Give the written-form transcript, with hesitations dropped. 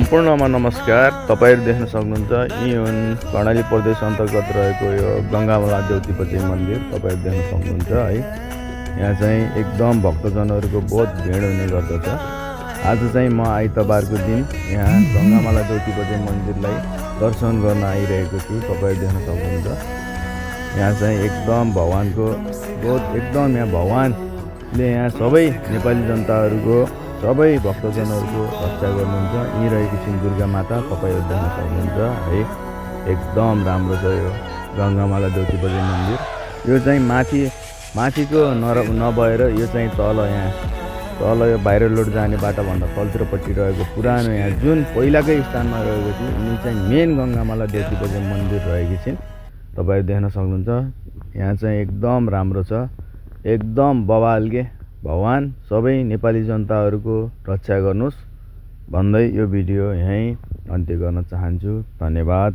सम्पूर्णमा नमस्कार। तपाईहरु देख्न सक्नुहुन्छ यी हुन् कर्णाली प्रदेश अन्तर्गत रहेको यो गंगामाला देउतीपति मन्दिर तपाईहरु देख्न सक्नुहुन्छ है। यहाँ चाहिँ एकदम भक्तजनहरुको बहुत भिड हुने गर्दछ। आज चाहिँ म आइतबारको दिन यहाँ गंगामाला देउतीपति मन्दिरलाई दर्शन गर्न आइरहेको छु। तपाईहरु देख्न सक्नुहुन्छ यहाँ चाहिँ एकदम भगवानको बहुत एकदम यहाँ भगवानले यहाँ सबै नेपाली जनताहरुको सबै भक्तजनहरुको रक्षा गर्नुहुन्छ। यही रहेकी छिन् दुर्गा माता, तपाईहरु देख्न सक्नुहुन्छ है। एकदम राम्रो छ यो गंगामाला देउतीपति मन्दिर। यो चाहिँ माथिको नभएर यो चाहिँ तल यो बाहिर लोड जाने बाटो भन्दा तलतिरपट्टि रहेको पुरानो यहाँ जुन पहिलाकै स्थानमा रहेको थियो यिनी चाहिँ मेन गंगामाला देउतीपति मन्दिर रहेकी छिन्। तपाईहरु देख्न सक्नुहुन्छ यहाँ चाहिँ एकदम राम्रो छ, एकदम बवाल के। भगवान सबै नेपाली जनताहरुको रक्षा गर्नुस् भन्दै यो भिडियो यही अन्त्य गर्न चाहन्छु। धन्यवाद।